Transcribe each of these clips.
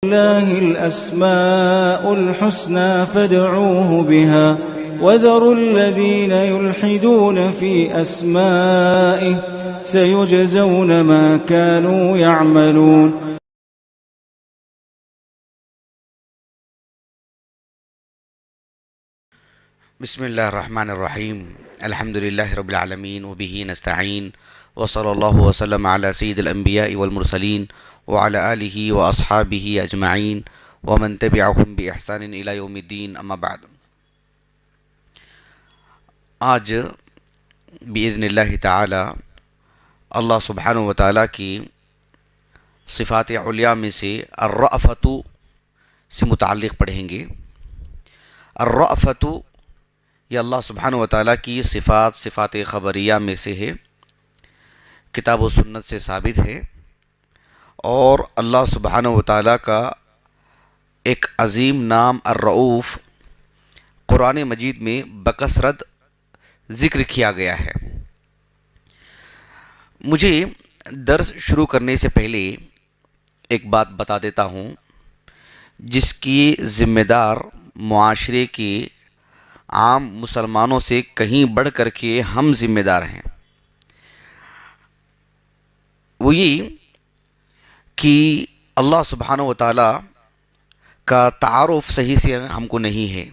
لله الأسماء الحسنى فادعوه بها وذروا الذين يلحدون في أسمائه سيجزون ما كانوا يعملون. بسم الله الرحمن الرحيم. الحمد لله رب العالمين وبه نستعين وصلى الله وسلم على سيد الأنبياء والمرسلين وعلى آله وأصحابه أجمعين ومن تبعهم بإحسان إلى يوم الدين. أما بعد. آج بإذن اللہ تعالی اللہ سبحانہ و تعالیٰ کی صفات علیٰ میں سے الرأفت سے متعلق پڑھیں گے. الرأفت یہ اللہ سبحانہ و تعالیٰ کی صفات خبریہ میں سے ہے، کتاب و سنت سے ثابت ہے، اور اللہ سبحانہ و تعالیٰ کا ایک عظیم نام الرؤوف قرآن مجید میں بکثرت ذکر کیا گیا ہے. مجھے درس شروع کرنے سے پہلے ایک بات بتا دیتا ہوں جس کی ذمہ دار معاشرے کے عام مسلمانوں سے کہیں بڑھ کر کے ہم ذمہ دار ہیں. وہ یہ کہ اللہ سبحانہ و تعالیٰ کا تعارف صحیح سے ہم کو نہیں ہے،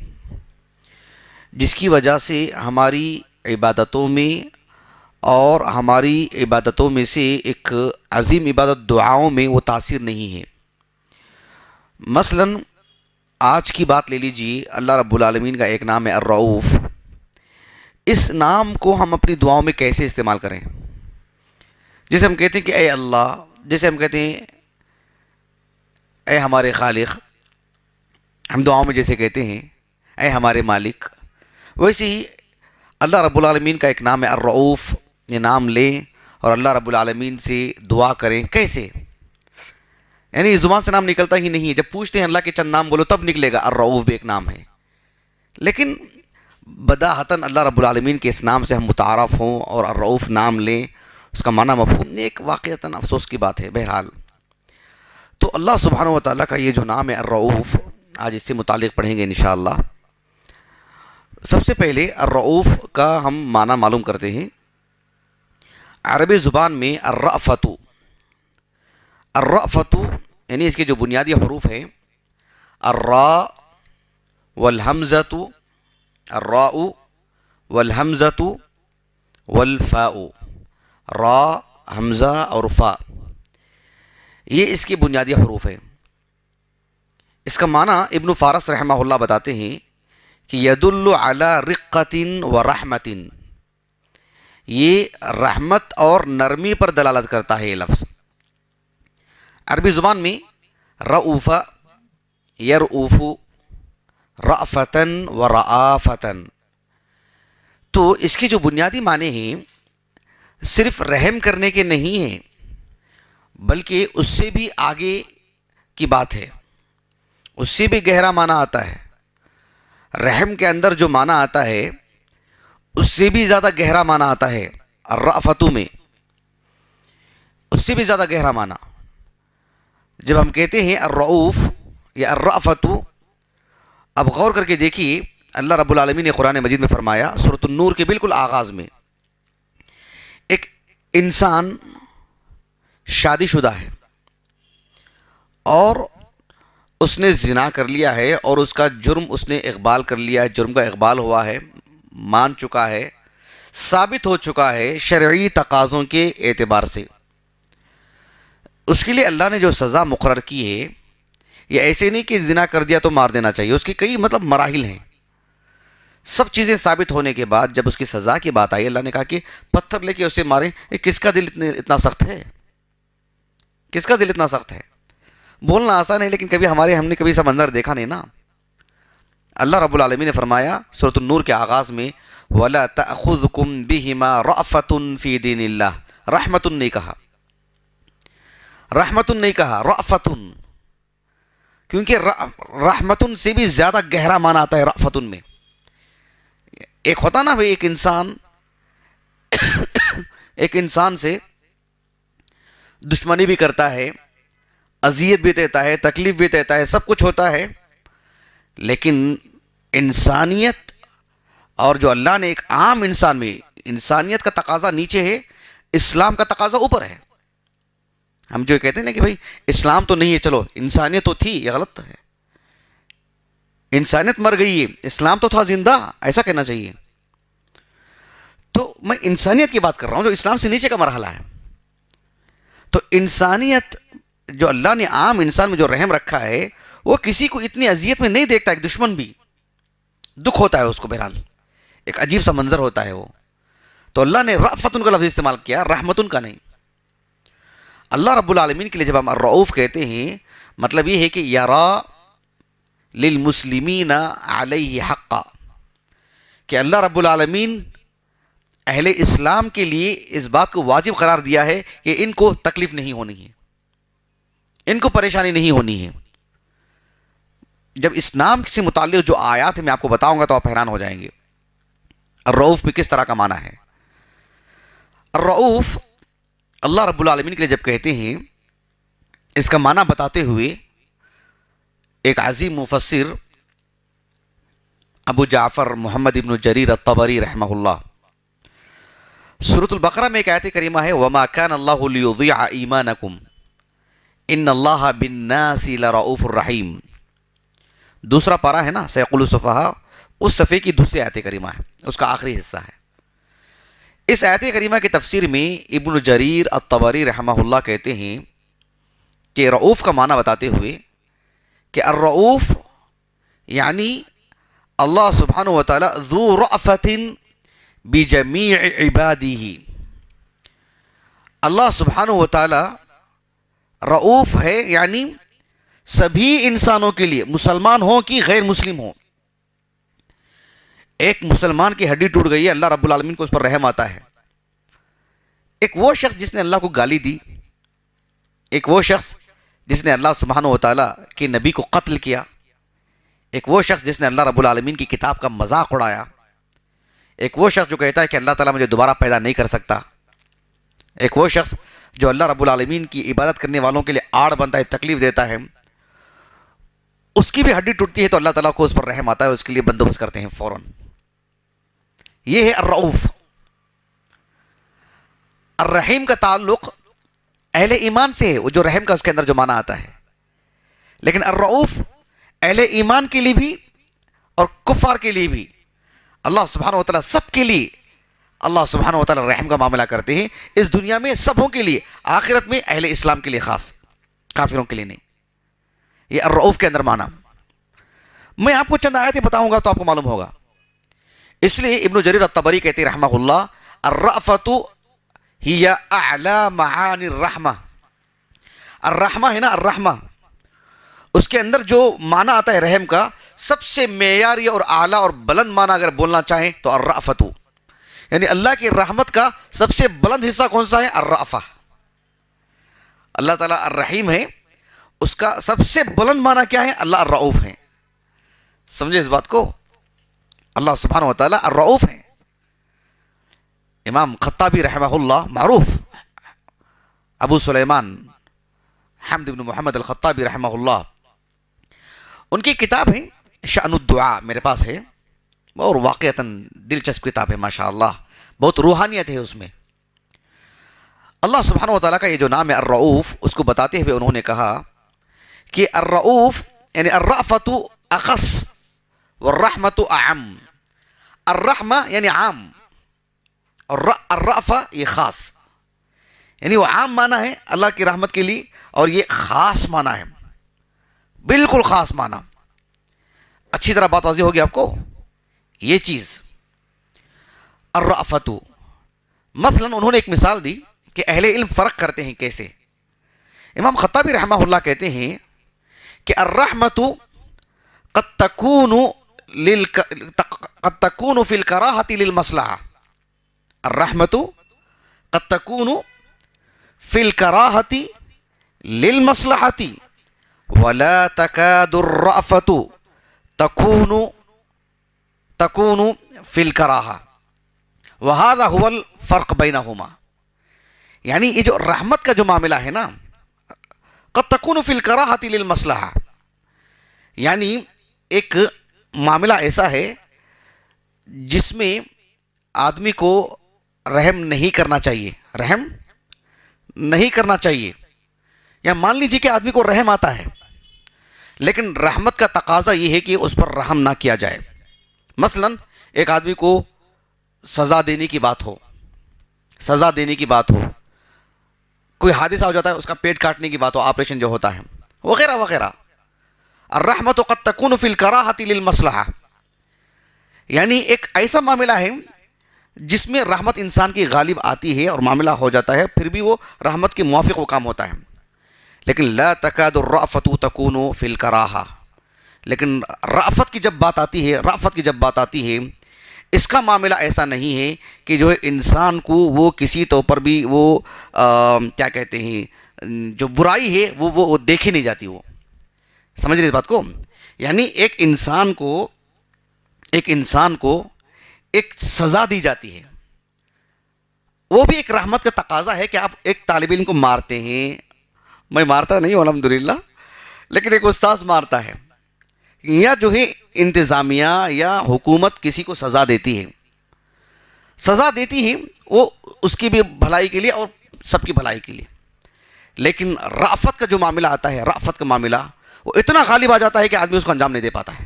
جس کی وجہ سے ہماری عبادتوں میں اور ہماری عبادتوں میں سے ایک عظیم عبادت دعاؤں میں وہ تاثیر نہیں ہے. مثلاً آج کی بات لے لیجیے، اللہ رب العالمین کا ایک نام ہے الرؤوف. اس نام کو ہم اپنی دعاؤں میں کیسے استعمال کریں؟ جیسے ہم کہتے ہیں کہ اے اللہ، جیسے ہم کہتے ہیں اے ہمارے خالق، ہم دعاؤں میں جیسے کہتے ہیں اے ہمارے مالک، ویسے ہی اللہ رب العالمین کا ایک نام ہے الرؤوف. یہ نام لیں اور اللہ رب العالمین سے دعا کریں. کیسے؟ یعنی زبان سے نام نکلتا ہی نہیں ہے. جب پوچھتے ہیں اللہ کے چند نام بولو تب نکلے گا الرؤوف بھی ایک نام ہے، لیکن بداہتاً اللہ رب العالمین کے اس نام سے ہم متعارف ہوں اور الرؤوف نام لیں، اس کا معنی مفہوم نہیں. ایک واقعتاً افسوس کی بات ہے. بہرحال تو اللہ سبحانہ و تعالیٰ کا یہ جو نام ہے الرؤوف، آج اس سے متعلق پڑھیں گے انشاءاللہ. سب سے پہلے الرؤوف کا ہم معنی معلوم کرتے ہیں. عربی زبان میں الرأفت یعنی اس کے جو بنیادی حروف ہیں الراء والحمزۃ، الراء والحمزۃ والفاء، را، حمزہ اور فا، یہ اس کے بنیادی حروف ہیں. اس کا معنی ابن فارس رحمہ اللہ بتاتے ہیں کہ یدل علی رقۃ و رحمۃ، یہ رحمت اور نرمی پر دلالت کرتا ہے. یہ لفظ عربی زبان میں رؤوف، یرؤوف، رأفتن و رآفتن، تو اس کے جو بنیادی معنی ہیں صرف رحم کرنے کے نہیں ہیں، بلکہ اس سے بھی آگے کی بات ہے، اس سے بھی گہرا معنی آتا ہے. رحم کے اندر جو معنی آتا ہے اس سے بھی زیادہ گہرا معنی آتا ہے الرأفتو میں، اس سے بھی زیادہ گہرا معنی. جب ہم کہتے ہیں الرؤوف یا الرأفتو، اب غور کر کے دیکھیے اللہ رب العالمین نے قرآن مجید میں فرمایا سورۃ النور کے بالکل آغاز میں، ایک انسان شادی شدہ ہے اور اس نے زنا کر لیا ہے اور اس کا جرم اس نے اقبال کر لیا ہے، جرم کا اقبال ہوا ہے، مان چکا ہے، ثابت ہو چکا ہے شرعی تقاضوں کے اعتبار سے. اس کے لیے اللہ نے جو سزا مقرر کی ہے، یہ ایسے نہیں کہ زنا کر دیا تو مار دینا چاہیے، اس کی کئی مراحل ہیں. سب چیزیں ثابت ہونے کے بعد جب اس کی سزا کی بات آئی، اللہ نے کہا کہ پتھر لے کے اسے ماریں. کس کا دل اتنا سخت ہے؟ کس کا دل اتنا سخت ہے؟ بولنا آسان ہے لیکن کبھی ہم نے کبھی ایسا منظر دیکھا نہیں نا. اللہ رب العالمین نے فرمایا سورۃ النور کے آغاز میں وَلَا تَأْخُذْكُمْ بِهِمَا رَأْفَةٌ فِي دِينِ اللَّهِ، رحمتن نہیں کہا، رحمتن نہیں کہا، رأفتن، کیونکہ رحمتن سے بھی زیادہ گہرا معنی آتا ہے رأفتن میں. ایک ہوتا نا بھائی، ایک انسان سے دشمنی بھی کرتا ہے، اذیت بھی دیتا ہے، تکلیف بھی دیتا ہے، سب کچھ ہوتا ہے، لیکن انسانیت اور جو اللہ نے ایک عام انسان میں، انسانیت کا تقاضا نیچے ہے، اسلام کا تقاضا اوپر ہے۔ ہم جو کہتے ہیں نا کہ بھائی اسلام تو نہیں ہے، چلو انسانیت تو تھی، یہ غلط ہے۔ انسانیت مر گئی ہے، اسلام تو تھا زندہ، ایسا کہنا چاہیے۔ تو میں انسانیت کی بات کر رہا ہوں جو اسلام سے نیچے کا مرحلہ ہے۔ تو انسانیت جو اللہ نے عام انسان میں جو رحم رکھا ہے، وہ کسی کو اتنی اذیت میں نہیں دیکھتا، ایک دشمن بھی دکھ ہوتا ہے اس کو، بہرحال ایک عجیب سا منظر ہوتا ہے وہ۔ تو اللہ نے رأفتن کا لفظ استعمال کیا، رحمتن کا نہیں۔ اللہ رب العالمین کے لیے جب ہم الرؤوف کہتے ہیں، مطلب یہ ہے کہ یرا للمسلمین علیہ حقا، کہ اللہ رب العالمین اہل اسلام کے لیے اس بات کو واجب قرار دیا ہے کہ ان کو تکلیف نہیں ہونی ہے، ان کو پریشانی نہیں ہونی ہے۔ جب اسلام سے متعلق جو آیات میں آپ کو بتاؤں گا تو آپ حیران ہو جائیں گے الرؤوف میں کس طرح کا معنی ہے۔ الرؤوف اللہ رب العالمین کے لیے جب کہتے ہیں، اس کا معنی بتاتے ہوئے ایک عظیم مفسر ابو جعفر محمد ابن جریر الطبری رحمہ اللہ، سورۃ البقرہ میں ایک آیت کریمہ ہے، وَمَا كَانَ اللَّهُ لِيُضِيعَ إِيمَانَكُمْ إِنَّ اللَّهَ بِالنَّاسِ لَرَؤُوفٌ رَحِيمٌ۔ دوسرا پارہ ہے نا سيقول السفهاء، اس صفحے کی دوسری آیت کریمہ ہے، اس کا آخری حصہ ہے۔ اس آیت کریمہ کی تفسیر میں ابن جریر الطبری رحمہ اللہ کہتے ہیں کہ رؤوف کا معنی بتاتے ہوئے کہ الرؤوف یعنی اللہ سبحانہ وتعالی ذو رأفت بجمیع عبادہ، اللہ سبحانہ وتعالی رؤوف ہے، یعنی سبھی انسانوں کے لیے، مسلمان ہوں کہ غیر مسلم ہوں۔ ایک مسلمان کی ہڈی ٹوٹ گئی ہے، اللہ رب العالمین کو اس پر رحم آتا ہے۔ ایک وہ شخص جس نے اللہ کو گالی دی، ایک وہ شخص جس نے اللہ سبحانہ وتعالی کے نبی کو قتل کیا، ایک وہ شخص جس نے اللہ رب العالمین کی کتاب کا مذاق اڑایا، ایک وہ شخص جو کہتا ہے کہ اللہ تعالیٰ مجھے دوبارہ پیدا نہیں کر سکتا، ایک وہ شخص جو اللہ رب العالمین کی عبادت کرنے والوں کے لیے آڑ بنتا ہے، تکلیف دیتا ہے، اس کی بھی ہڈی ٹوٹتی ہے تو اللہ تعالیٰ کو اس پر رحم آتا ہے، اس کے لیے بندوبست کرتے ہیں فوراً۔ یہ ہے الرؤوف۔ الرحیم کا تعلق اہل ایمان سے ہے، وہ جو رحم کا اس کے اندر جو معنی آتا ہے، لیکن الرؤوف اہل ایمان کے لیے بھی اور کفار کے لیے بھی، اللہ سبحانہ وتعالی سب کے لیے اللہ سبحانہ وتعالی رحم کا معاملہ کرتے ہیں، اس دنیا میں سبوں کے لیے، آخرت میں اہل اسلام کے لیے خاص، کافروں کے لیے نہیں۔ یہ الرؤوف کے اندر معنی۔ میں آپ کو چند آیتیں بتاؤں گا تو آپ کو معلوم ہوگا۔ اس لیے ابن جریر الطبری کہتے ہیں رحمہ اللہ، الرأفت ہی اعلی معانی الرحمہ۔ الرحمہ ہے نا، الرحمہ اس کے اندر جو معنی آتا ہے رحم کا، سب سے معیاری اور اعلیٰ اور بلند معنی اگر بولنا چاہیں تو الرأفت، یعنی اللہ کی رحمت کا سب سے بلند حصہ کون سا ہے؟ الرأفہ۔ اللہ تعالیٰ الرحیم ہے، اس کا سب سے بلند معنی کیا ہے؟ اللہ الرؤوف ہے۔ سمجھے اس بات کو؟ اللہ سبحانہ وتعالی الرؤوف ہے۔ امام خطابی رحمہ اللہ، معروف ابو سلیمان حمد بن محمد الخطابی رحمہ اللہ، ان کی کتاب ہے شأن الدعاء، میرے پاس ہے، اور واقعتاً دلچسپ کتاب ہے ماشاءاللہ، بہت روحانیت ہے اس میں۔ اللہ سبحانہ وتعالی کا یہ جو نام ہے الرؤوف، اس کو بتاتے ہوئے انہوں نے کہا کہ الرؤوف یعنی الرأفت اخص والرحمت اعم۔ الرحمہ یعنی عام اور الرأفہ یہ خاص، یعنی وہ عام معنی ہے اللہ کی رحمت کے لیے، اور یہ خاص معنی ہے، بالکل خاص معنی۔ اچھی طرح بات واضح ہوگی آپ کو یہ چیز۔ الرأفت مثلا انہوں نے ایک مثال دی کہ اہل علم فرق کرتے ہیں کیسے۔ امام خطابی رحمہ اللہ کہتے ہیں کہ الرحمت قد تكون في الكراهة للمصلحة۔ الرحمت قد تكون في الكراهة للمصلحة ولا تكاد الرأفة تكون في الكراهة وهذا هو الفرق بينهما۔ یعنی یہ جو رحمت کا جو معاملہ ہے نا، قد تکون فی الکراہۃ للمصلحہ، یعنی ایک معاملہ ایسا ہے جس میں آدمی کو رحم نہیں کرنا چاہیے، رحم نہیں کرنا چاہیے، یا مان لیجیے کہ آدمی کو رحم آتا ہے لیکن رحمت کا تقاضا یہ ہے کہ اس پر رحم نہ کیا جائے۔ مثلا ایک آدمی کو سزا دینے کی بات ہو، سزا دینے کی بات ہو، کوئی حادثہ ہو جاتا ہے، اس کا پیٹ کاٹنے کی بات ہو، آپریشن جو ہوتا ہے وغیرہ وغیرہ۔ الرحمت قد تکون فی الکراہۃ للمصلحہ، یعنی ایک ایسا معاملہ ہے جس میں رحمت انسان کی غالب آتی ہے اور معاملہ ہو جاتا ہے، پھر بھی وہ رحمت کے موافق وہ کام ہوتا ہے۔ لیکن لا تکاد الرأفۃ تکون فی الکراہہ، لیکن رأفت کی جب بات آتی ہے، رأفت کی جب بات آتی ہے، اس کا معاملہ ایسا نہیں ہے کہ جو ہے انسان کو وہ کسی طور پر بھی وہ کیا کہتے ہیں، جو برائی ہے وہ دیکھی نہیں جاتی۔ وہ سمجھ رہے اس بات کو؟ یعنی ایک انسان کو ایک سزا دی جاتی ہے، وہ بھی ایک رحمت کا تقاضا ہے کہ آپ ایک طالب علم کو مارتے ہیں، میں مارتا نہیں ہوں الحمدللہ، لیکن ایک استاذ مارتا ہے، یا جو ہے انتظامیہ یا حکومت کسی کو سزا دیتی ہے، سزا دیتی ہے وہ اس کی بھی بھلائی کے لیے اور سب کی بھلائی کے لیے۔ لیکن رأفت کا جو معاملہ آتا ہے، رأفت کا معاملہ وہ اتنا غالب آ جاتا ہے کہ آدمی اس کو انجام نہیں دے پاتا ہے،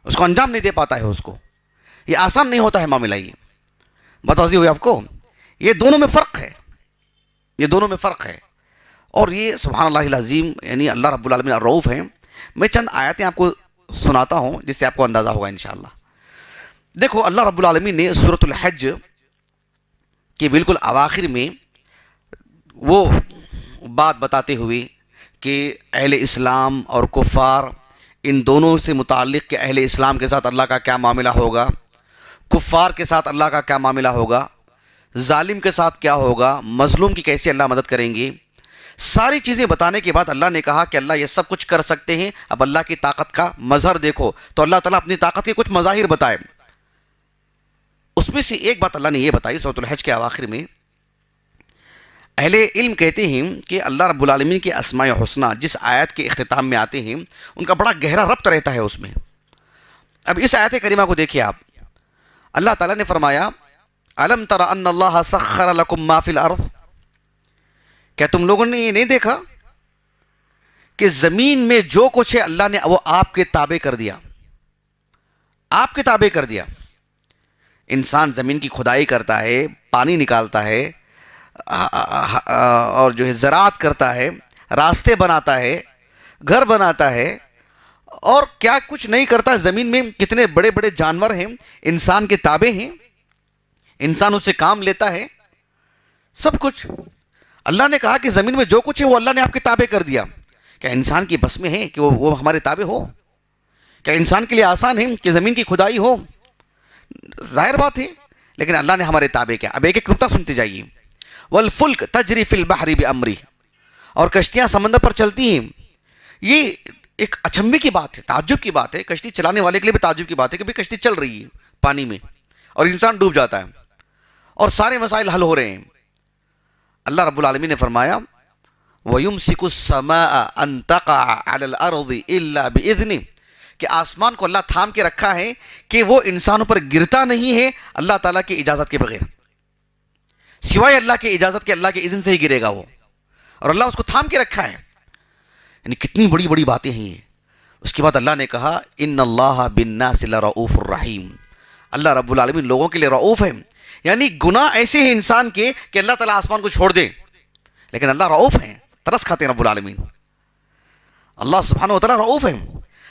اس کو انجام نہیں دے پاتا ہے، اس کو یہ آسان نہیں ہوتا ہے معاملہ۔ یہ بات واضح ہوئی آپ کو؟ یہ دونوں میں فرق ہے، یہ دونوں میں فرق ہے، اور یہ سبحان اللہ العظیم، یعنی اللہ رب العالمین الرؤوف ہیں۔ میں چند آیاتیں آپ کو سناتا ہوں جس سے آپ کو اندازہ ہوگا انشاءاللہ۔ دیکھو اللہ رب العالمین نے سورۃ الحج کے بالکل اواخر میں وہ بات بتاتے ہوئے کہ اہل اسلام اور کفار، ان دونوں سے متعلق کہ اہل اسلام کے ساتھ اللہ کا کیا معاملہ ہوگا، کفار کے ساتھ اللہ کا کیا معاملہ ہوگا، ظالم کے ساتھ کیا ہوگا، مظلوم کی کیسے اللہ مدد کریں گے، ساری چیزیں بتانے کے بعد اللہ نے کہا کہ اللہ یہ سب کچھ کر سکتے ہیں، اب اللہ کی طاقت کا مظہر دیکھو۔ تو اللہ تعالیٰ اپنی طاقت کے کچھ مظاہر بتائے، اس میں سے ایک بات اللہ نے یہ بتائی سورۃ الحج کے اواخر میں۔ اہل علم کہتے ہیں کہ اللہ رب العالمین کے اسماء حسنہ جس آیت کے اختتام میں آتے ہیں ان کا بڑا گہرا ربط رہتا ہے اس میں۔ اب اس آیت کریمہ کو دیکھیے آپ، اللہ تعالیٰ نے فرمایا الم تر ان اللہ سخر لکم ما فی الارض، کیا تم لوگوں نے یہ نہیں دیکھا کہ زمین میں جو کچھ ہے اللہ نے وہ آپ کے تابع کر دیا، آپ کے تابع کر دیا۔ انسان زمین کی کھدائی کرتا ہے، پانی نکالتا ہے، اور جو ہے زراعت کرتا ہے، راستے بناتا ہے، گھر بناتا ہے، اور کیا کچھ نہیں کرتا۔ زمین میں کتنے بڑے بڑے جانور ہیں، انسان کے تابع ہیں، انسان اس سے کام لیتا ہے، سب کچھ۔ اللہ نے کہا کہ زمین میں جو کچھ ہے وہ اللہ نے آپ کے تابع کر دیا۔ کیا انسان کی بس میں ہے کہ وہ ہمارے تابع ہو؟ کیا انسان کے لیے آسان ہے کہ زمین کی کھدائی ہو؟ ظاہر بات ہے، لیکن اللہ نے ہمارے تابع کیا۔ اب ایک ایک نقطہ سنتے جائیے۔ والفلک تجری فی البحر بامرہ، اور کشتیاں سمندر پر چلتی ہیں۔ یہ ایک اچنبے کی بات ہے، تعجب کی بات ہے، کشتی چلانے والے کے لیے بھی تعجب کی بات ہے کہ بھئی کشتی چل رہی ہے پانی میں اور انسان ڈوب جاتا ہے اور سارے مسائل حل ہو رہے ہیں۔ اللہ رب العالمین نے فرمایا وَيُمْسِكُ السَّمَاءَ أَن تَقَعَ عَلَى الْأَرْضِ إِلَّا بِإِذْنِهِ، کہ آسمان کو اللہ تھام کے رکھا ہے کہ وہ انسانوں پر گرتا نہیں ہے اللہ تعالیٰ کی اجازت کے بغیر، سوائے اللہ کی اجازت کے، اللہ کے اذن سے ہی گرے گا وہ، اور اللہ اس کو تھام کے رکھا ہے۔ یعنی کتنی بڑی بڑی باتیں ہیں یہ۔ اس کے بعد اللہ نے کہا ان اللہ بالناس لرؤوف الرحیم، اللہ رب العالمین لوگوں کے لیے رؤوف ہے۔ یعنی گناہ ایسے ہیں انسان کے کہ اللہ تعالیٰ آسمان کو چھوڑ دے، لیکن اللہ رؤوف ہے، ترس کھاتے ہیں رب العالمین۔ اللہ سبحانہ و تعالیٰ رؤوف ہے،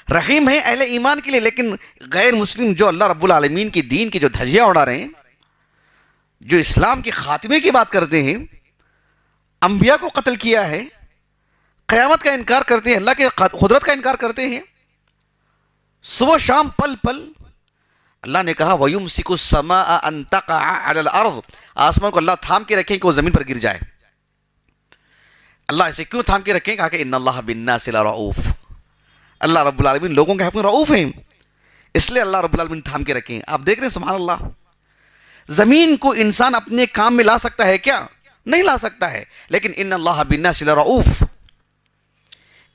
رحیم ہے اہل ایمان کے لیے، لیکن غیر مسلم جو اللہ رب العالمین کی دین کی جو دھجیاں اڑا رہے ہیں، جو اسلام کے خاتمے کی بات کرتے ہیں، انبیاء کو قتل کیا ہے، قیامت کا انکار کرتے ہیں، اللہ کے قدرت کا انکار کرتے ہیں، صبح شام پل پل۔ اللہ نے کہا وَيُمْسِكُ السَّمَاءَ أَن تَقَعَ عَلَى الْأَرْضِ، آسمان کو اللہ تھام کے رکھیں کہ وہ زمین پر گر جائے۔ اللہ اسے کیوں تھام کے رکھیں؟ کہا کہ ان اللہ بالناس لرؤوف، اللہ رب العالمین لوگوں کے حق میں رؤوف ہیں، اس لیے اللہ رب العالمین تھام کے رکھیں۔ آپ دیکھ رہے ہیں سبحان اللہ، زمین کو انسان اپنے کام میں لا سکتا ہے کیا؟ نہیں لا سکتا ہے، لیکن ان اللہ بالناس لرؤوف،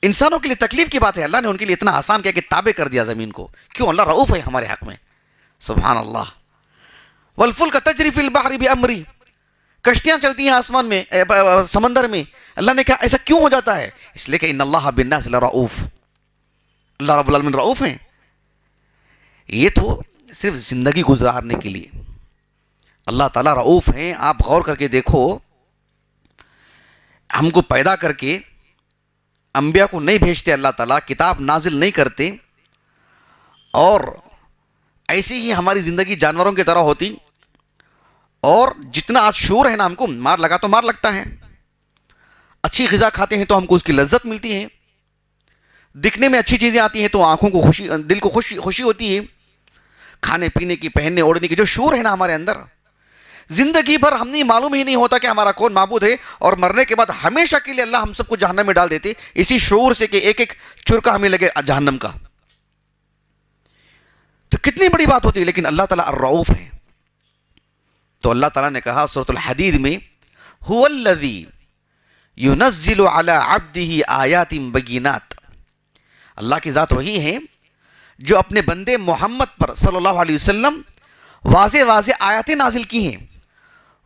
انسانوں کے لیے تکلیف کی بات ہے، اللہ نے ان کے لیے اتنا آسان کیا کہ تابع کر دیا زمین کو. کیوں؟ اللہ رؤوف ہے ہمارے حق میں. سبحان اللہ. والفلک تجری فی البحر بامری، کشتیاں چلتی ہیں آسمان میں، سمندر میں. اللہ نے کہا ایسا کیوں ہو جاتا ہے؟ اس لیے کہ ان اللہ بالناس لرؤوف، اللہ رب العالمین رؤوف ہیں. یہ تو صرف زندگی گزارنے کے لیے اللہ تعالیٰ رؤوف ہیں. آپ غور کر کے دیکھو، ہم کو پیدا کر کے انبیاء کو نہیں بھیجتے اللہ تعالیٰ، کتاب نازل نہیں کرتے، اور ایسی ہی ہماری زندگی جانوروں کی طرح ہوتی، اور جتنا آج شعور ہے نا، ہم کو مار لگا تو مار لگتا ہے، اچھی غذا کھاتے ہیں تو ہم کو اس کی لذت ملتی ہے، دکھنے میں اچھی چیزیں آتی ہیں تو آنکھوں کو خوشی، دل کو خوشی ہوتی ہے، کھانے پینے کی، پہننے اوڑھنے کی جو شعور ہے نا ہمارے اندر، زندگی بھر ہم نہیں معلوم ہی نہیں ہوتا کہ ہمارا کون معبود ہے، اور مرنے کے بعد ہمیشہ کے لیے اللہ ہم سب کو جہنم میں ڈال دیتے اسی شعور سے کہ ایک ایک چرکا ہمیں لگے جہنم کا. تو کتنی بڑی بات ہوتی ہے. لیکن اللہ تعالیٰ الرؤوف ہے. تو اللہ تعالیٰ نے کہا سورۃ الحدید میں، هو الذی ينزل على عبده آیات بینات، اللہ کی ذات وہی ہے جو اپنے بندے محمد پر صلی اللہ علیہ وسلم واضح آیاتیں نازل کی ہیں.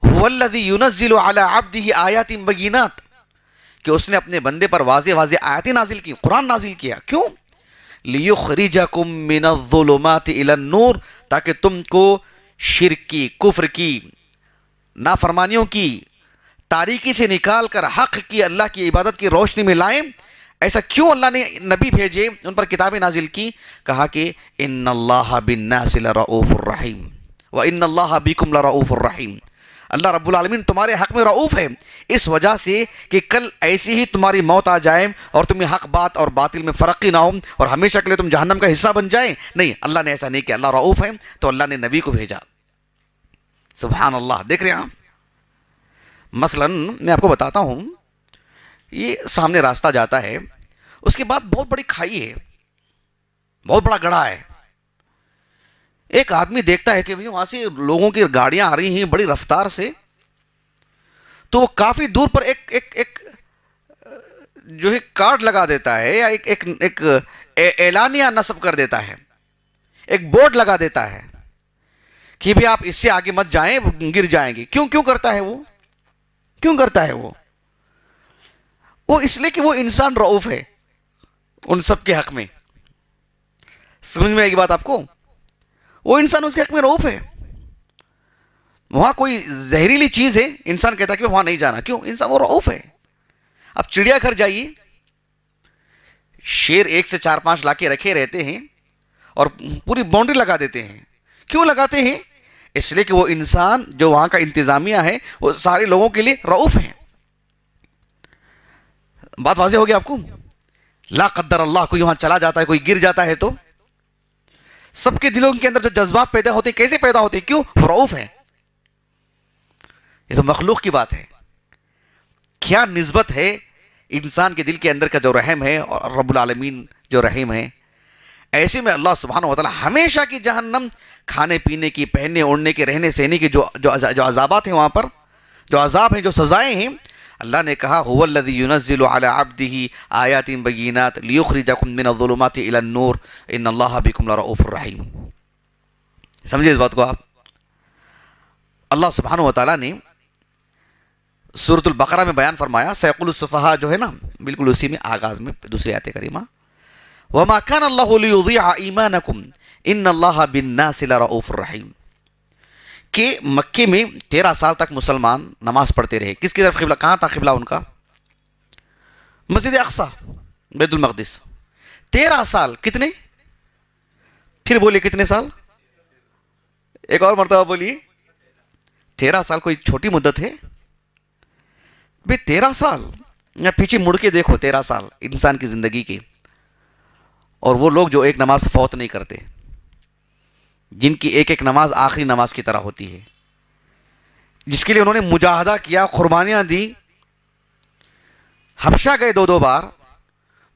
هو الذی ينزل على عبده آیات بینات، کہ اس نے اپنے بندے پر واضح آیاتیں نازل کی، قرآن نازل کیا. کیوں؟ لیخرجکم من الظلمات الی النور، تاکہ تم کو شرک کی، کفر کی، نافرمانیوں کی تاریکی سے نکال کر حق کی، اللہ کی عبادت کی روشنی میں لائیں. ایسا کیوں اللہ نے نبی بھیجے، ان پر کتابیں نازل کی؟ کہا کہ ان اللہ بالناس لرؤوف الرحیم وان اللہ بکم لرؤوف الرحیم، اللہ رب العالمین تمہارے حق میں رؤوف ہے، اس وجہ سے کہ کل ایسی ہی تمہاری موت آ جائے اور تمہیں حق بات اور باطل میں فرق ہی نہ ہو اور ہمیشہ کے لیے تم جہنم کا حصہ بن جائے. نہیں، اللہ نے ایسا نہیں کیا، اللہ رؤوف ہے، تو اللہ نے نبی کو بھیجا. سبحان اللہ. دیکھ رہے ہیں آپ، مثلا میں آپ کو بتاتا ہوں، یہ سامنے راستہ جاتا ہے، اس کے بعد بہت بڑی کھائی ہے، بہت بڑا گڑھا ہے. ایک آدمی دیکھتا ہے کہ وہاں سے لوگوں کی گاڑیاں آ رہی ہیں بڑی رفتار سے، تو وہ کافی دور پر ایک جو ہے کارڈ لگا دیتا ہے، یا ایک اعلانیہ نصب کر دیتا ہے، ایک بورڈ لگا دیتا ہے کہ بھی آپ اس سے آگے مت جائیں، گر جائیں گے. کیوں کرتا ہے وہ؟ کیوں کرتا ہے وہ اس لیے کہ وہ انسان رؤوف ہے ان سب کے حق میں. سمجھ میں آئے گی بات آپ کو؟ وہ انسان اس کے حق میں رؤوف ہے. وہاں کوئی زہریلی چیز ہے، انسان کہتا ہے کہ وہاں نہیں جانا. کیوں؟ انسان وہ رؤوف ہے. اب چڑیا گھر جائیے، شیر 1 سے 4-5 لا کے رکھے رہتے ہیں اور پوری باؤنڈری لگا دیتے ہیں. کیوں لگاتے ہیں؟ اس لیے کہ وہ انسان جو وہاں کا انتظامیہ ہے وہ سارے لوگوں کے لیے رؤوف ہیں. بات واضح ہوگی آپ کو؟ لا قدر اللہ کوئی وہاں چلا جاتا ہے، کوئی گر جاتا ہے، تو سب کے دلوں کے اندر جو جذبات پیدا ہوتے ہیں کیسے پیدا ہوتے ہیں؟ کیوں؟ رؤوف ہے. یہ تو مخلوق کی بات ہے. کیا نسبت ہے انسان کے دل کے اندر کا جو رحم ہے اور رب العالمین جو رحیم ہے. ایسے میں اللہ سبحانہ و تعالی ہمیشہ کی جہنم، کھانے پینے کی، پہننے اوڑھنے کے، رہنے سہنے کی جو عذابات ہیں، وہاں پر جو عذاب ہیں، جو سزائیں ہیں، اللہ نے کہا هو الذی ينزل على عبده آیات بینات لیخرجکم من الظلمات الی النور ان اللہ بکم لرؤوف الرحیم. سمجھے اس بات کو آپ؟ اللہ سبحانہ و تعالیٰ نے سورۃ البقرہ میں بیان فرمایا، سیقول السفہاء جو ہے نا، بالکل اسی میں آغاز میں دوسری آیت کریمہ، وما كان الله ليضيع ایمانکم ان اللہ بالناس لرؤوف الرحیم، کہ مکے میں 13 سال تک مسلمان نماز پڑھتے رہے. کس کی طرف قبلہ؟ کہاں تھا قبلہ ان کا؟ مسجد اقصی، بیت المقدس. 13 سال. کتنے؟ پھر بولیے کتنے سال؟ ایک اور مرتبہ بولیے. 13 سال کوئی چھوٹی مدت ہے بھئی؟ 13 سال یا پیچھے مڑ کے دیکھو، 13 سال انسان کی زندگی کے. اور وہ لوگ جو ایک نماز فوت نہیں کرتے، جن کی ایک نماز آخری نماز کی طرح ہوتی ہے، جس کے لیے انہوں نے مجاہدہ کیا، قربانیاں دی، حبشہ گئے 2 بار.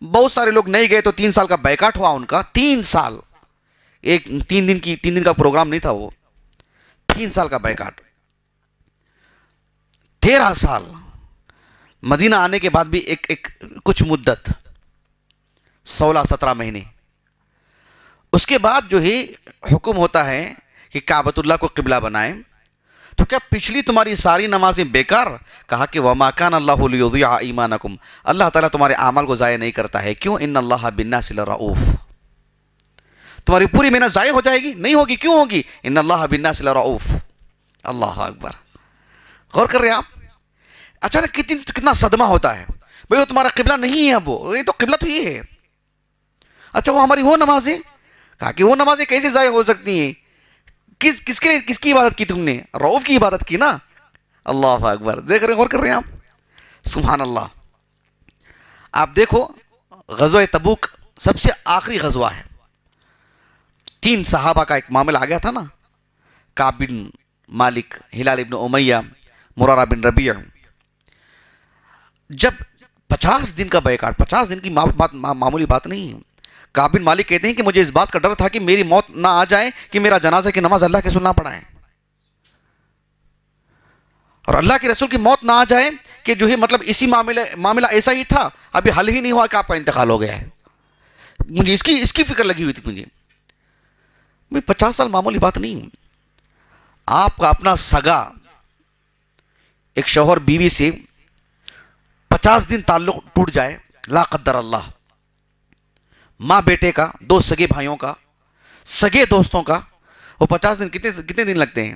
بہت سارے لوگ نہیں گئے تو 3 سال کا بیکاٹ ہوا ان کا. 3 سال، ایک 3 دن کا پروگرام نہیں تھا وہ، 3 سال کا بیکاٹ. 13 سال مدینہ آنے کے بعد بھی ایک کچھ مدت 16-17 مہینے. اس کے بعد جو ہے حکم ہوتا ہے کہ کعبۃ اللہ کو قبلہ بنائیں. تو کیا پچھلی تمہاری ساری نمازیں بیکار؟ کہا کہ وما کان اللہ لیضیع ایمانکم، اللہ تعالیٰ تمہارے اعمال کو ضائع نہیں کرتا ہے. کیوں؟ ان اللہ بالناس لرؤوف. تمہاری پوری محنت ضائع ہو جائے گی؟ نہیں ہوگی. کیوں ہوگی؟ ان اللہ بالناس لرؤوف. اللہ اکبر. غور کر رہے ہیں آپ؟ اچانک کتنا صدمہ ہوتا ہے. بھئی وہ تمہارا قبلہ نہیں ہے. اب یہ تو قبلہ تو یہ ہے. اچھا وہ ہماری وہ نمازیں؟ کہا کہ وہ نمازیں کیسے ضائع ہو سکتی ہیں؟ کس کی عبادت کی تم نے؟ رؤوف کی عبادت کی نا. اللہ اکبر. دیکھ رہے ہیں، غور کر رہے ہیں آپ؟ سبحان اللہ. آپ دیکھو غزوہ تبوک سب سے آخری غزوہ ہے. 3 صحابہ کا ایک معاملہ آ گیا تھا نا، کعب بن مالک، ہلال ابن امیہ، مرارہ بن ربیع. جب 50 دن کا بیکاٹ، 50 دن کی معمولی بات نہیں ہے. کعب بن مالک کہتے ہیں کہ مجھے اس بات کا ڈر تھا کہ میری موت نہ آ جائے کہ میرا جنازہ کی نماز اللہ کے سننا پڑائے، اور اللہ کے رسول کی موت نہ آ جائے کہ جو ہے مطلب اسی معاملہ ایسا ہی تھا، ابھی حل ہی نہیں ہوا کہ آپ کا انتقال ہو گیا ہے. مجھے اس کی فکر لگی ہوئی تھی. مجھے 50 سال معمولی بات نہیں. آپ کا اپنا سگا ایک شوہر بیوی سے 50 دن تعلق ٹوٹ جائے، لا قدر اللہ، ماں بیٹے کا، 2 سگے بھائیوں کا، سگے دوستوں کا، وہ 50 دن کتنے دن لگتے ہیں؟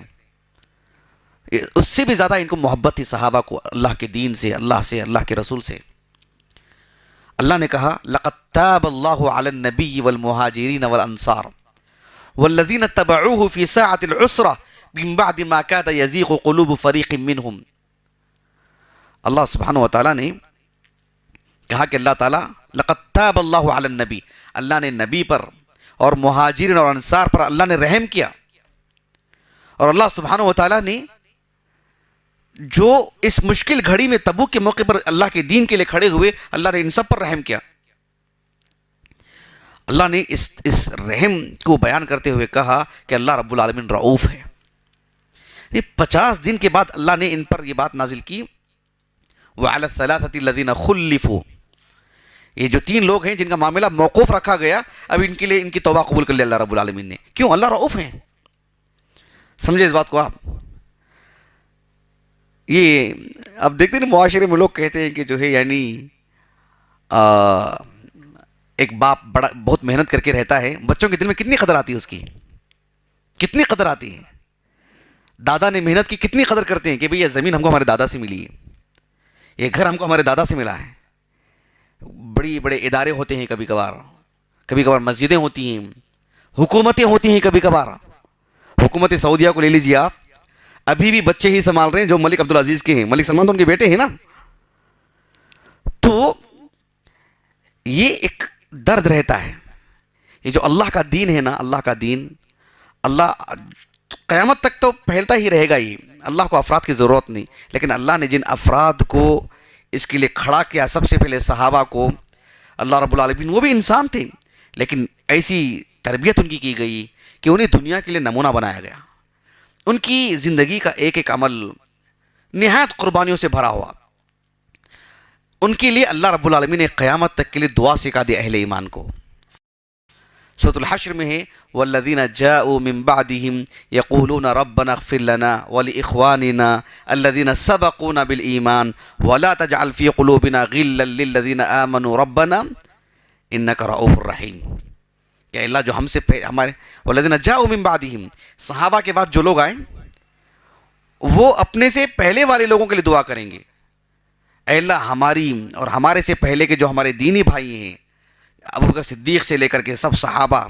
اس سے بھی زیادہ ان کو محبت تھی صحابہ کو اللہ کے دین سے، اللہ کے رسول سے. اللہ نے کہا لقد تاب اللہ علی النبی والمہاجرین والانصار والذین اتبعوه فی ساعة العسرة من بعد ما کاد یزیغ قلوب فریق منہم. اللہ سبحانہ وتعالی نے کہا کہ اللہ تعالیٰ لقد تاب اللہ علی النبی، اللہ نے نبی پر اور مہاجرین اور انصار پر اللہ نے رحم کیا. اور اللہ سبحانہ وتعالیٰ نے جو اس مشکل گھڑی میں تبوک کے موقع پر اللہ کے دین کے لیے کھڑے ہوئے، اللہ نے ان سب پر رحم کیا. اللہ نے اس رحم کو بیان کرتے ہوئے کہا کہ اللہ رب العالمین رؤوف ہے. 50 دن کے بعد اللہ نے ان پر یہ بات نازل کی وَعَلَى الثَّلَاثَةِ الَّذِينَ خُلِّفُوا. یہ جو 3 لوگ ہیں جن کا معاملہ موقوف رکھا گیا، اب ان کے لیے ان کی توبہ قبول کر لیا اللہ رب العالمین نے. کیوں؟ اللہ رؤوف ہیں. سمجھے اس بات کو آپ؟ یہ اب دیکھتے ہیں معاشرے میں لوگ کہتے ہیں کہ جو ہے یعنی ایک باپ بہت محنت کر کے رہتا ہے، بچوں کے دل میں کتنی قدر آتی ہے، اس کی کتنی قدر آتی ہے. دادا نے محنت کی کتنی قدر کرتے ہیں کہ بھئی یہ زمین ہم کو ہمارے دادا سے ملی ہے، یہ گھر ہم کو ہمارے دادا سے ملا ہے. بڑے ادارے ہوتے ہیں، کبھی کبھار مسجدیں ہوتی ہیں، حکومتیں ہوتی ہیں. کبھی کبھار حکومت سعودیہ کو لے لیجیے آپ، ابھی بھی بچے ہی سنبھال رہے ہیں جو ملک عبدالعزیز کے ہیں. ملک سلمان تو ان کے بیٹے ہیں نا. تو یہ ایک درد رہتا ہے. یہ جو اللہ کا دین ہے نا، اللہ کا دین، اللہ قیامت تک تو پھیلتا ہی رہے گا. ہی اللہ کو افراد کی ضرورت نہیں، لیکن اللہ نے جن افراد کو اس کے لیے کھڑا کیا، سب سے پہلے صحابہ کو، اللہ رب العالمین وہ بھی انسان تھے لیکن ایسی تربیت ان کی گئی کہ انہیں دنیا کے لیے نمونہ بنایا گیا. ان کی زندگی کا ایک ایک عمل نہایت قربانیوں سے بھرا ہوا. ان کے لیے اللہ رب العالمین نے قیامت تک کے لیے دعا سکھا دی اہل ایمان کو. سورۃ الحشر میں ہے والذین جاءوا من بعدهم یقولون ربنا اغفر لنا ولاخواننا الذین سبقونا بالایمان ولا تجعل فی قلوبنا غلا للذین آمنوا ربنا انک رؤوف رحیم. کہ اللہ جو ہم سے ہمارے والذین جاءوا من بعدهم، صحابہ کے بعد جو لوگ آئے وہ اپنے سے پہلے والے لوگوں کے لیے دعا کریں گے، اے اللہ ہماری اور ہمارے سے پہلے کے جو ہمارے دینی بھائی ہیں، ابوبکر صدیق سے لے کر کے سب صحابہ،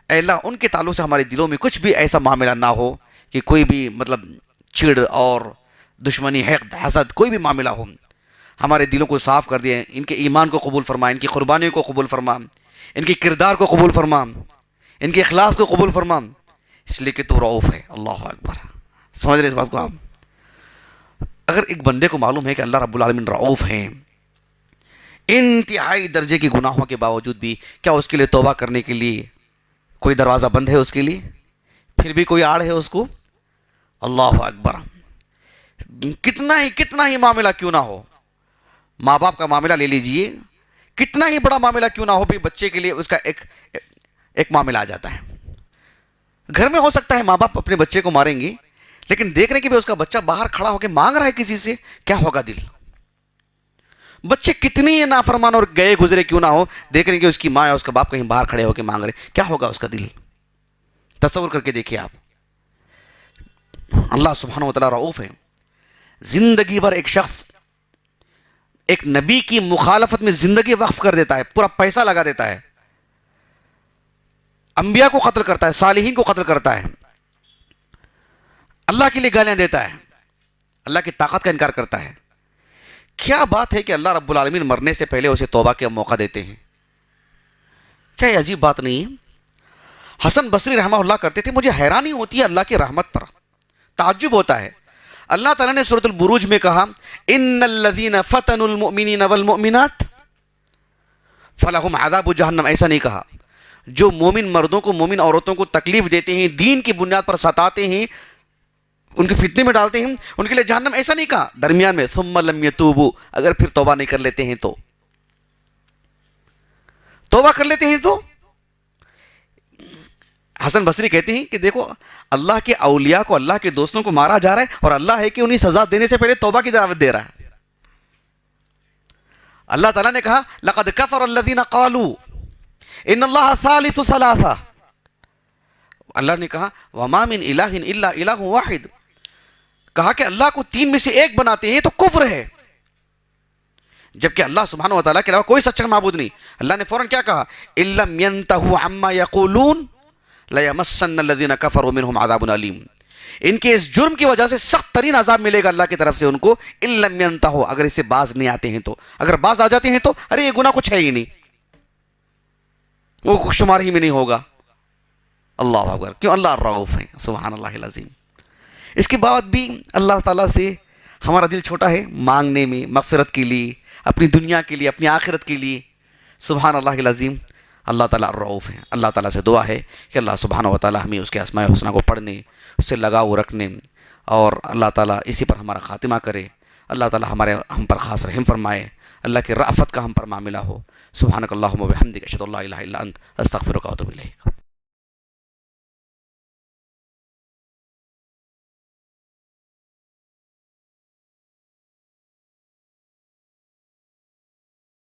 اے اللہ ان کے تعلق سے ہمارے دلوں میں کچھ بھی ایسا معاملہ نہ ہو کہ کوئی بھی مطلب چڑ اور دشمنی، حقد، حسد، کوئی بھی معاملہ ہو. ہمارے دلوں کو صاف کر دیں. ان کے ایمان کو قبول فرما، ان کی قربانیوں کو قبول فرما، ان کی کردار کو قبول فرما، ان کے اخلاص کو قبول فرما، اس لیے کہ تو رؤوف ہے. اللہ اکبر. سمجھ رہے اس بات کو آپ؟ اگر ایک بندے کو معلوم ہے کہ اللہ رب العالمین رؤوف ہیں، انتہائی درجے کی گناہوں کے باوجود بھی، کیا اس کے لیے توبہ کرنے کے لیے کوئی دروازہ بند ہے اس کے لیے؟ پھر بھی کوئی آڑ ہے اس کو؟ اللہ اکبر. کتنا ہی معاملہ کیوں نہ ہو. ماں باپ کا معاملہ لے لیجئے، کتنا ہی بڑا معاملہ کیوں نہ ہو بھی بچے کے لیے اس کا ایک معاملہ آ جاتا ہے. گھر میں ہو سکتا ہے ماں باپ اپنے بچے کو ماریں گے، لیکن دیکھ رہے ہیں کہ اس کا بچہ باہر کھڑا ہو کے مانگ رہا ہے کسی سے، کیا ہوگا دل؟ بچے کتنی نافرمان اور گئے گزرے کیوں نہ ہو، دیکھ رہے ہیں کہ اس کی ماں یا اس کا باپ کہیں باہر کھڑے ہو کے مانگ رہے، کیا ہوگا اس کا دل؟ تصور کر کے دیکھیے آپ. اللہ سبحانہ و تعالیٰ رؤوف ہے. زندگی بھر ایک شخص ایک نبی کی مخالفت میں زندگی وقف کر دیتا ہے، پورا پیسہ لگا دیتا ہے، انبیاء کو قتل کرتا ہے، صالحین کو قتل کرتا ہے، اللہ کے لیے گالیاں دیتا ہے، اللہ کی طاقت کا انکار کرتا ہے. کیا بات ہے کہ اللہ رب العالمین مرنے سے پہلے اسے توبہ کا موقع دیتے ہیں؟ کیا یہ عجیب بات نہیں ہے؟ حسن بصری رحمہ اللہ کرتے تھے، مجھے حیرانی ہوتی ہے اللہ کی رحمت پر، تعجب ہوتا ہے. اللہ تعالیٰ نے سورۃ البروج میں کہا ان الذین فتنوا المؤمنین والمؤمنات فلہم عذاب جہنم. ایسا نہیں کہا جو مومن مردوں کو مومن عورتوں کو تکلیف دیتے ہیں، دین کی بنیاد پر ستاتے ہیں، ان کے فتنے میں ڈالتے ہیں، ان کے لیے جہنم. ایسا نہیں کہا. درمیان میں ثم لم یتوبوا، اگر پھر توبہ نہیں کر لیتے ہیں تو، توبہ کر لیتے ہیں تو. حسن بصری کہتے ہیں کہ دیکھو اللہ کے اولیاء کو، اللہ کے دوستوں کو مارا جا رہا ہے، اور اللہ ہے کہ انہیں سزا دینے سے پہلے توبہ کی دعوت دے رہا ہے. اللہ تعالیٰ نے کہا لقد کفر الذین قالوا ان اللہ ثالث ثلاثہ. اللہ نے کہا وما من الہ الا الہ واحد. کہا کہ اللہ کو تین میں سے ایک بناتے ہیں تو کفر ہے، جبکہ اللہ سبحانہ و تعالیٰ کے علاوہ کوئی سچا معبود نہیں. اللہ نے فوراً کیا کہا ان لم ينتهوا عما يقولون لَيَمَسَّنَّ الَّذِينَ كَفَرُوا مِنْهُمْ عَذَابٌ عَلِيمٌ. ان کے اس جرم کی وجہ سے سخت ترین عذاب ملے گا اللہ کی طرف سے ان کو. إِن لَمْ يَنْتَهُوا، اگر اس سے باز نہیں آتے ہیں تو. اگر باز آ جاتے ہیں تو ارے یہ گناہ کچھ ہے ہی نہیں، وہ شمار ہی میں نہیں ہوگا. اللہ اکبر. کیوں؟ اللہ الرؤوف ہے، سبحان اللہ العظیم. اس کے بعد بھی اللہ تعالیٰ سے ہمارا دل چھوٹا ہے مانگنے میں، مغفرت کے لیے، اپنی دنیا کے لیے، اپنی آخرت کے لیے. سبحان اللہ العظیم. اللہ تعالیٰ الرؤوف ہے. اللہ تعالیٰ سے دعا ہے کہ اللہ سبحانہ و تعالیٰ ہمیں اس کے اسماء حسنہ کو پڑھنے، اس سے لگاؤ رکھنے، اور اللہ تعالیٰ اسی پر ہمارا خاتمہ کرے. اللہ تعالیٰ ہم پر خاص رحم فرمائے، اللہ کی رأفت کا ہم پر معاملہ ہو. سبحانک اللہم و بحمدک اشہد ان لا الہ الا انت استغفرک و اتوب الیک.